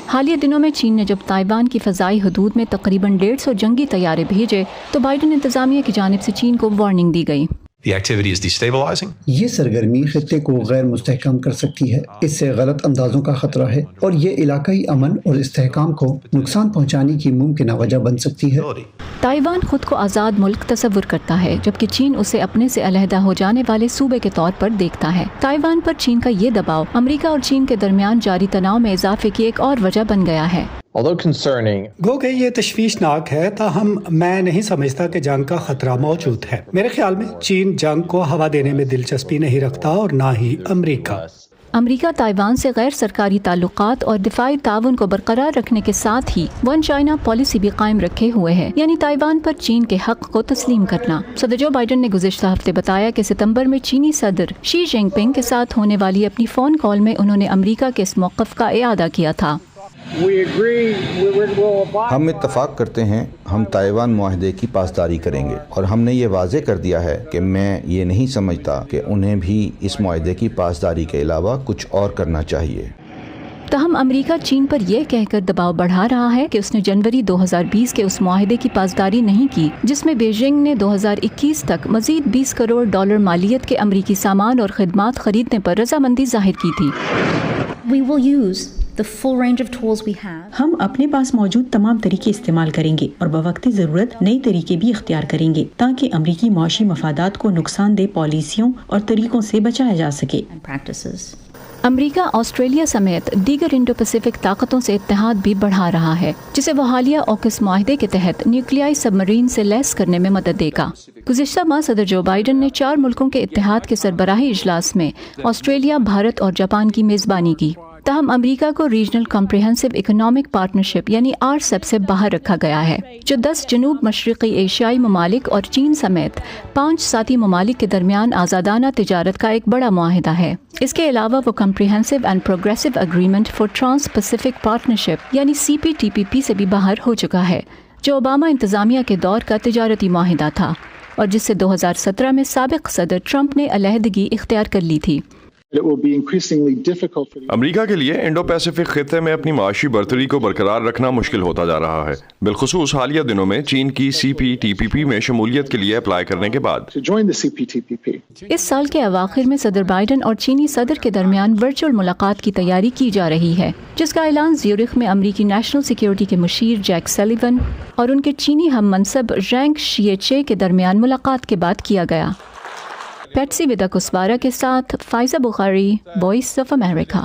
حالیہ دنوں میں چین نے جب تائیوان کی فضائی حدود میں تقریباً 150 جنگی طیارے بھیجے تو بائیڈن انتظامیہ کی جانب سے چین کو وارننگ دی گئی۔ یہ سرگرمی خطے کو غیر مستحکم کر سکتی ہے، اس سے غلط اندازوں کا خطرہ ہے اور یہ علاقائی امن اور استحکام کو نقصان پہنچانے کی ممکنہ وجہ بن سکتی ہے۔ تائیوان خود کو آزاد ملک تصور کرتا ہے جبکہ چین اسے اپنے سے علیحدہ ہو جانے والے صوبے کے طور پر دیکھتا ہے۔ تائیوان پر چین کا یہ دباؤ امریکہ اور چین کے درمیان جاری تناؤ میں اضافے کی ایک اور وجہ بن گیا ہے۔ گو کہ یہ تشویشناک ہے تاہم میں نہیں سمجھتا کہ جنگ کا خطرہ موجود ہے۔ میرے خیال میں چین جنگ کو ہوا دینے میں دلچسپی نہیں رکھتا اور نہ ہی امریکہ۔ امریکہ تائیوان سے غیر سرکاری تعلقات اور دفاعی تعاون کو برقرار رکھنے کے ساتھ ہی ون چائنا پالیسی بھی قائم رکھے ہوئے ہے، یعنی تائیوان پر چین کے حق کو تسلیم کرنا۔ صدر جو بائیڈن نے گزشتہ ہفتے بتایا کہ ستمبر میں چینی صدر شی جن پنگ کے ساتھ ہونے والی اپنی فون کال میں انہوں نے امریکہ کے اس موقف کا اعادہ کیا تھا۔ ہم اتفاق کرتے ہیں ہم تائیوان معاہدے کی پاسداری کریں گے اور ہم نے یہ واضح کر دیا ہے کہ میں یہ نہیں سمجھتا کہ انہیں بھی اس معاہدے کی پاسداری کے علاوہ کچھ اور کرنا چاہیے۔ تاہم امریکہ چین پر یہ کہہ کر دباؤ بڑھا رہا ہے کہ اس نے جنوری 2020 کے اس معاہدے کی پاسداری نہیں کی جس میں بیجنگ نے 2021 تک مزید $20 کروڑ مالیت کے امریکی سامان اور خدمات خریدنے پر رضامندی ظاہر کی تھی۔ ہم اپنے پاس موجود تمام طریقے استعمال کریں گے اور بوقت ضرورت نئے طریقے بھی اختیار کریں گے تاکہ امریکی معاشی مفادات کو نقصان دہ پالیسیوں اور طریقوں سے بچایا جا سکے۔ امریکہ آسٹریلیا سمیت دیگر انڈو پیسفک طاقتوں سے اتحاد بھی بڑھا رہا ہے جسے وہ حالیہ اوکس معاہدے کے تحت نیوکلیائی سب مرین سے لیس کرنے میں مدد دے گا۔ گزشتہ ماہ صدر جو بائیڈن نے 4 ملکوں کے اتحاد کے سربراہی اجلاس میں آسٹریلیا، بھارت اور جاپان کی میزبانی کی۔ تاہم امریکہ کو ریجنل کمپریہنسو اکنامک پارٹنرشپ یعنی RCEP سے باہر رکھا گیا ہے جو 10 جنوب مشرقی ایشیائی ممالک اور چین سمیت 5 ساتھی ممالک کے درمیان آزادانہ تجارت کا ایک بڑا معاہدہ ہے۔ اس کے علاوہ وہ comprehensive and progressive agreement for trans pacific partnership یعنی CPTPP سے بھی باہر ہو چکا ہے جو اوباما انتظامیہ کے دور کا تجارتی معاہدہ تھا اور جس سے 2017 میں سابق صدر ٹرمپ نے علیحدگی اختیار کر لی تھی۔ امریکہ کے لیے انڈو پیسفک خطے میں اپنی معاشی برتری کو برقرار رکھنا مشکل ہوتا جا رہا ہے، بالخصوص حالیہ دنوں میں چین کی CPTPP میں شمولیت کے لیے اپلائی کرنے کے بعد۔ اس سال کے اواخر میں صدر بائیڈن اور چینی صدر کے درمیان ورچوئل ملاقات کی تیاری کی جا رہی ہے جس کا اعلان زیورخ میں امریکی نیشنل سیکیورٹی کے مشیر جیک سلیون اور ان کے چینی ہم منصب ژینگ شیچے کے درمیان ملاقات کے بعد کیا گیا۔ پیٹسی ودا کسوارا کے ساتھ فائزہ بخاری، وائس آف امریکہ۔